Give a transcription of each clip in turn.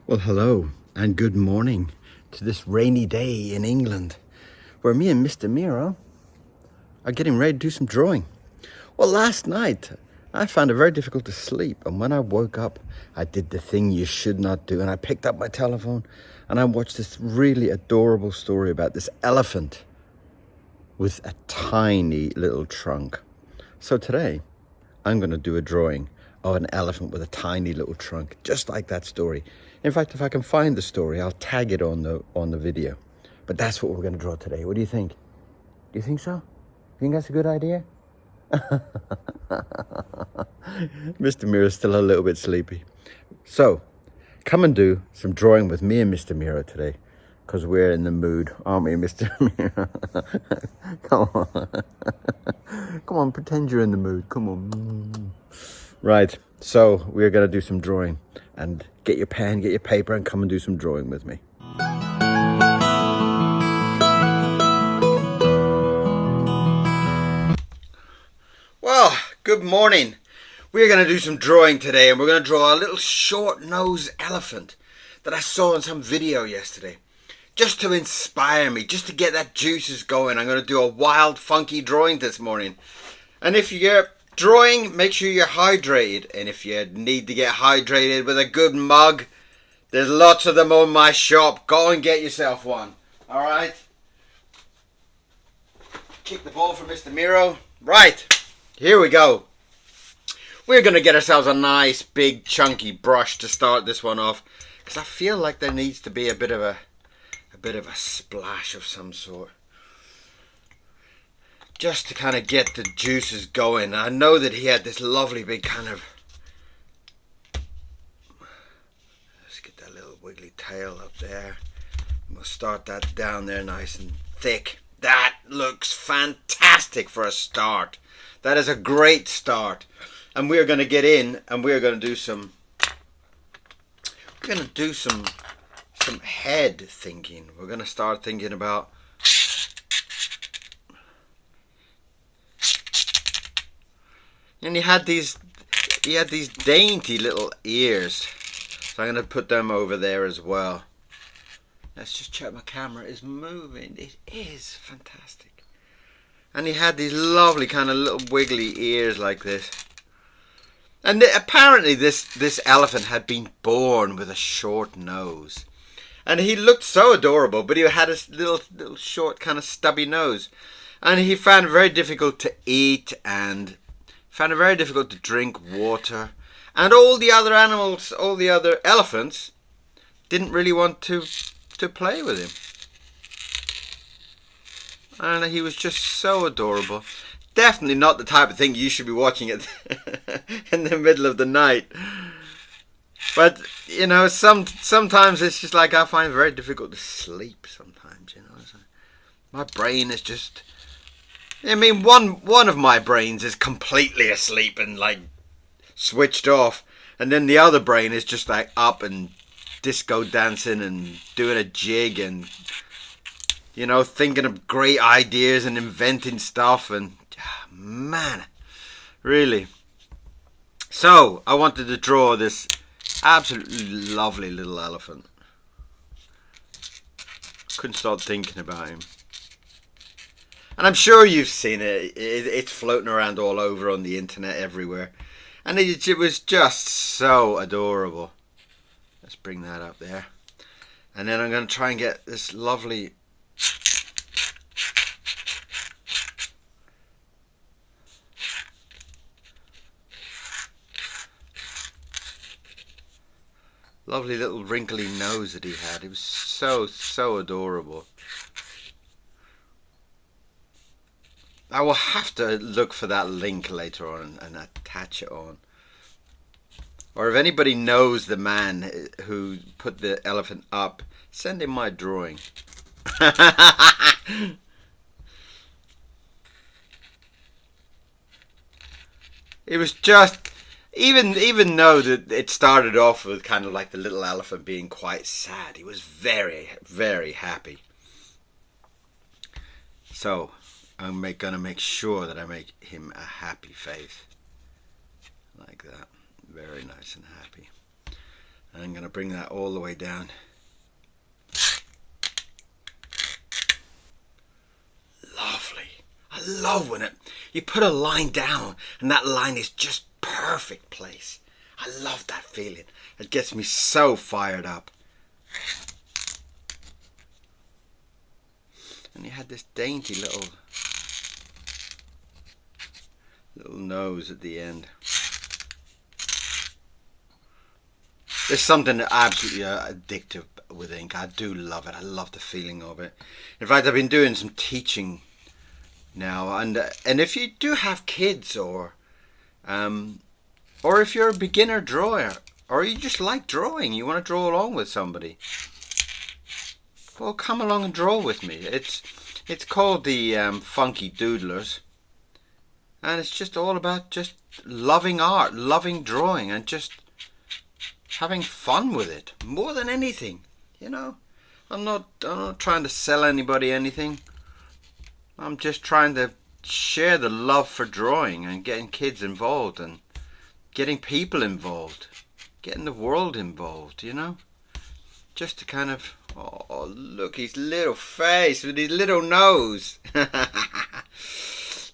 Well, hello and good morning to this rainy day in England where me and Mr. Miro are getting ready to do some drawing. Well, last night I found it very difficult to sleep, and when I woke up, I did the thing you should not do, and I picked up my telephone and I watched this really adorable story about this elephant with a tiny little trunk. So today I'm going to do a drawing of an elephant with a tiny little trunk, just like that story. In fact, if I can find the story, I'll tag it on the video. But that's what we're going to draw today. What do you think? Do you think so? You think that's a good idea? Mr. Miro is still a little bit sleepy. So, come and do some drawing with me and Mr. Miro today, because we're in the mood, aren't we, Mr. Miro? Come on. Come on, pretend you're in the mood. Come on. Right, so we're going to do some drawing. And get your pen, get your paper, and come and do some drawing with me. Well, good morning. We're going to do some drawing today, and we're going to draw a little short-nosed elephant that I saw in some video yesterday. Just to inspire me, just to get that juices going, I'm going to do a wild, funky drawing this morning. And if you're drawing, make sure you're hydrated. And if you need to get hydrated with a good mug, there's lots of them on my shop. Go and get yourself one. Alright? Kick the ball for Mr. Miro. Right, here we go. We're going to get ourselves a nice, big, chunky brush to start this one off, because I feel like there needs to be a bit of a splash of some sort, just to kind of get the juices going. I know that he had this lovely big kind of, let's get that little wiggly tail up there. We'll start that down there nice and thick. That looks fantastic for a start. That is a great start. And we're going to get in and we're going to do some head thinking. We're going to start thinking about and he had these dainty little ears. So I'm going to put them over there as well. Let's just check my camera is moving. It is fantastic. And he had these lovely kind of little wiggly ears like this. And apparently this elephant had been born with a short nose. And he looked so adorable, but he had a little short kind of stubby nose. And he found it very difficult to eat and found it very difficult to drink water. And all the other animals, all the other elephants, didn't really want to play with him. And he was just so adorable. Definitely not the type of thing you should be watching it in the middle of the night. But, you know, sometimes it's just like I find it very difficult to sleep sometimes, you know. So my brain is just, I mean, one of my brains is completely asleep and like switched off. And then the other brain is just like up and disco dancing and doing a jig and, you know, thinking of great ideas and inventing stuff. And man, really. So I wanted to draw this absolutely lovely little elephant. Couldn't stop thinking about him. And I'm sure you've seen it. It's floating around all over on the internet everywhere. And it was just so adorable. Let's bring that up there. And then I'm going to try and get this lovely little wrinkly nose that he had. It was so adorable. I will have to look for that link later on and attach it on. Or if anybody knows the man who put the elephant up, send him my drawing. It was just, even though that it started off with kind of like the little elephant being quite sad, he was very, very happy. So I'm gonna make sure that I make him a happy face, like that, very nice and happy. I'm going to bring that all the way down. Lovely. I love when you put a line down and that line is just perfect place. I love that feeling. It gets me so fired up. And you had this dainty little nose at the end. There's something absolutely addictive with ink. I do love it. I love the feeling of it. In fact, I've been doing some teaching now, and if you do have kids, or if you're a beginner drawer, or you just like drawing, you want to draw along with somebody, well, come along and draw with me. It's called the Funky Doodlers, and it's just all about just loving art, loving drawing, and just having fun with it more than anything. You know, I'm not trying to sell anybody anything. I'm just trying to share the love for drawing and getting kids involved and getting people involved, getting the world involved, you know. Just to kind of, oh, look, his little face with his little nose.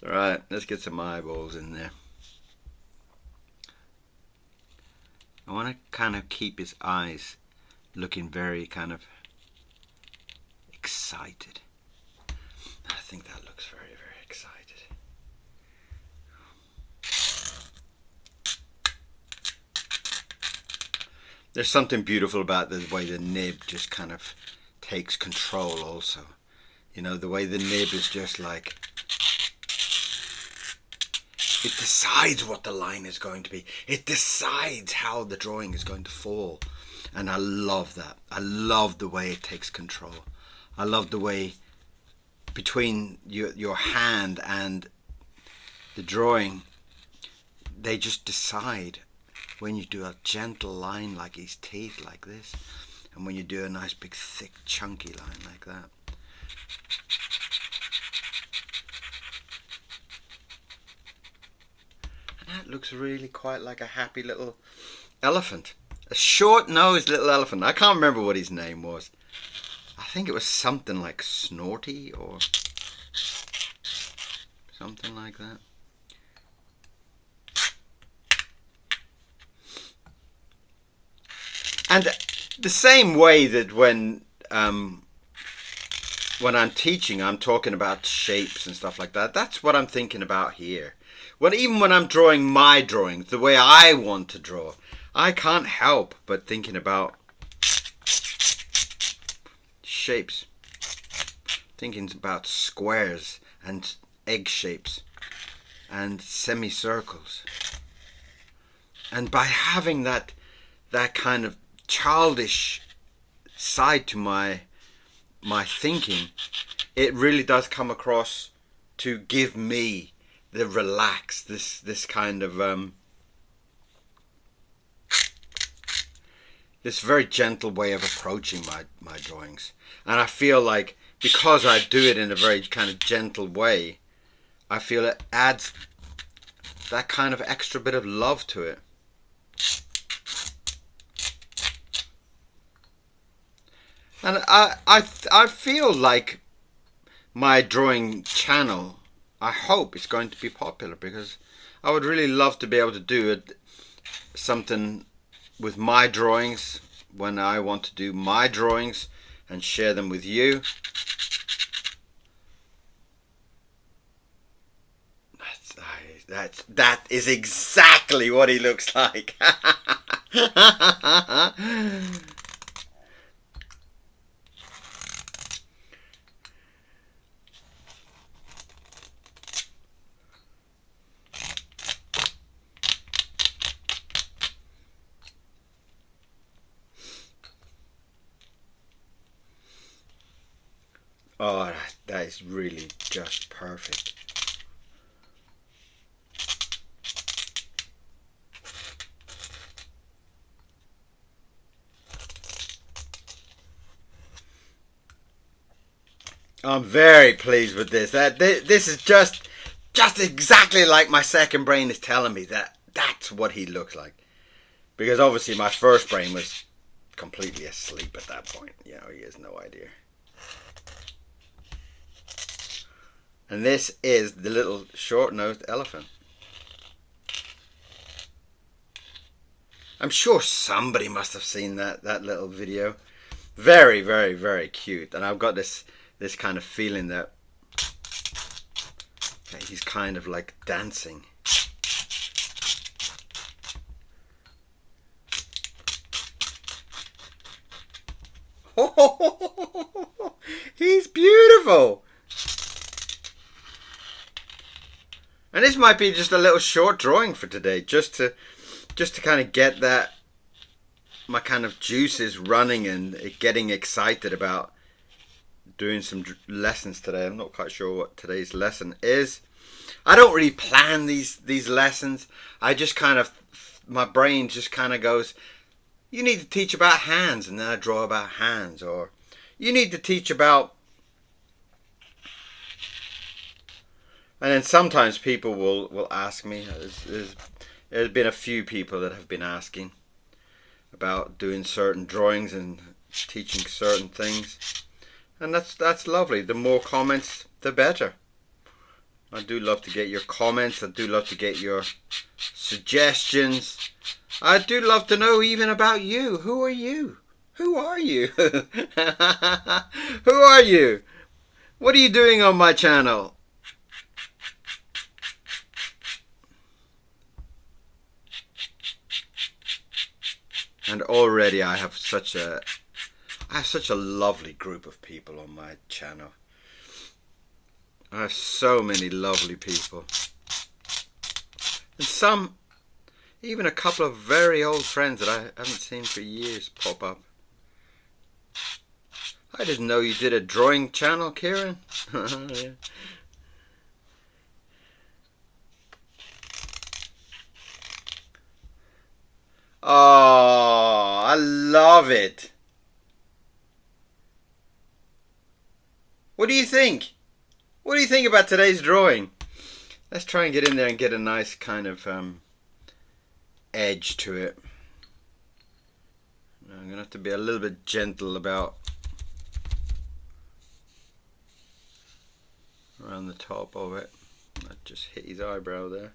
Right, let's get some eyeballs in there. I want to kind of keep his eyes looking very kind of excited. I think that looks very, very excited. There's something beautiful about the way the nib just kind of takes control also. You know, the way the nib is just like, it decides what the line is going to be. It decides how the drawing is going to fall. And I love that. I love the way it takes control. I love the way between your hand and the drawing, they just decide when you do a gentle line like his teeth like this, and when you do a nice big thick chunky line like that. And that looks really quite like a happy little elephant. A short-nosed little elephant. I can't remember what his name was. I think it was something like Snorty or something like that. And the same way that when I'm teaching, I'm talking about shapes and stuff like that. That's what I'm thinking about here. Even when I'm drawing my drawings, the way I want to draw, I can't help but thinking about shapes. Thinking about squares and egg shapes and semicircles. And by having that kind of childish side to my thinking, it really does come across to give me the relax, this kind of this very gentle way of approaching my drawings. And I feel like because I do it in a very kind of gentle way, I feel it adds that kind of extra bit of love to it. And I feel like my drawing channel, I hope it's going to be popular, because I would really love to be able to do something with my drawings when I want to do my drawings and share them with you. That is exactly what he looks like. Oh, that is really just perfect. I'm very pleased with this. This is just exactly like my second brain is telling me that's what he looks like. Because obviously my first brain was completely asleep at that point. You know, he has no idea. And this is the little short-nosed elephant. I'm sure somebody must have seen that little video. Very, very, very cute. And I've got this kind of feeling that he's kind of like dancing. Oh, he's beautiful. And this might be just a little short drawing for today, just to kind of get my kind of juices running and getting excited about doing some lessons today. I'm not quite sure what today's lesson is. I don't really plan these lessons. I just kind of, my brain just kind of goes, you need to teach about hands, and then I draw about hands. Or you need to teach about, and then sometimes people will ask me, there's been a few people that have been asking about doing certain drawings and teaching certain things, and that's lovely. The more comments, the better. I do love to get your comments. I do love to get your suggestions. I do love to know even about you. Who are you? Who are you? Who are you? What are you doing on my channel? And already I have such a lovely group of people on my channel. I have so many lovely people. And some, even a couple of very old friends that I haven't seen for years pop up. I didn't know you did a drawing channel, Kieran. Yeah. Oh, I love it. What do you think? What do you think about today's drawing? Let's try and get in there and get a nice kind of edge to it. I'm going to have to be a little bit gentle about around the top of it. That just hit his eyebrow there.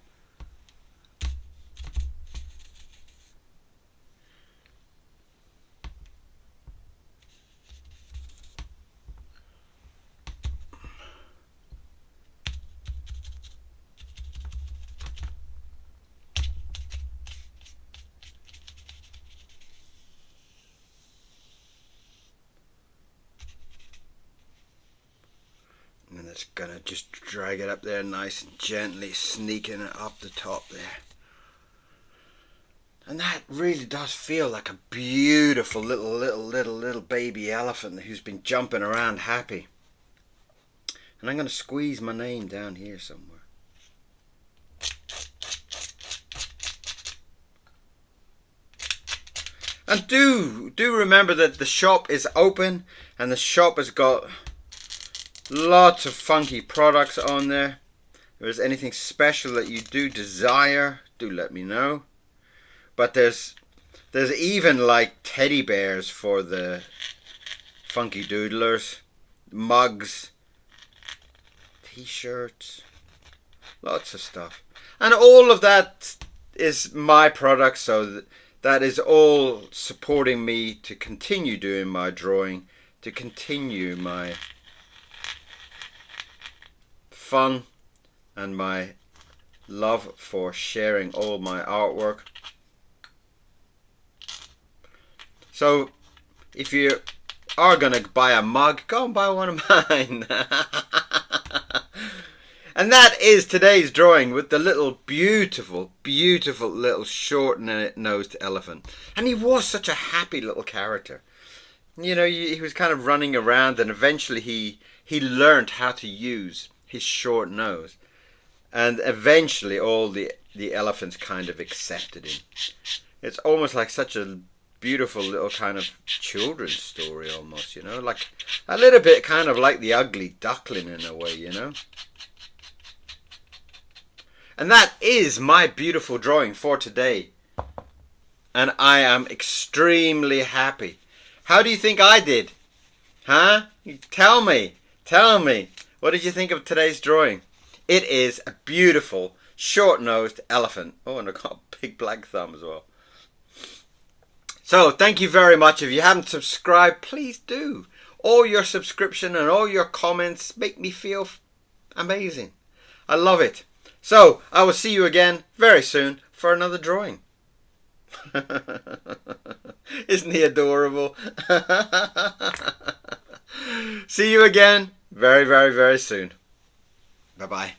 And it's gonna just drag it up there nice and gently, sneaking it up the top there. And that really does feel like a beautiful little baby elephant who's been jumping around happy. And I'm gonna squeeze my name down here somewhere. And do remember that the shop is open, and the shop has got lots of funky products on there. If there's anything special that you do desire, do let me know. But there's even like teddy bears for the funky doodlers, mugs, t-shirts, lots of stuff. And all of that is my product, so that is all supporting me to continue doing my drawing, to continue my fun and my love for sharing all my artwork. So if you are going to buy a mug, go and buy one of mine. And that is today's drawing with the little beautiful little short-nosed elephant. And he was such a happy little character. You know, he was kind of running around, and eventually he learned how to use his short nose, and eventually all the elephants kind of accepted him. It's almost like such a beautiful little kind of children's story almost, you know, like a little bit kind of like the ugly duckling in a way, you know. And that is my beautiful drawing for today. and I am extremely happy. How do you think I did? Huh? Tell me. Tell me. What did you think of today's drawing? It is a beautiful, short-nosed elephant. Oh, and I've got a big black thumb as well. So, thank you very much. If you haven't subscribed, please do. All your subscription and all your comments make me feel amazing. I love it. So, I will see you again very soon for another drawing. Isn't he adorable? See you again very, very, very soon. Bye-bye.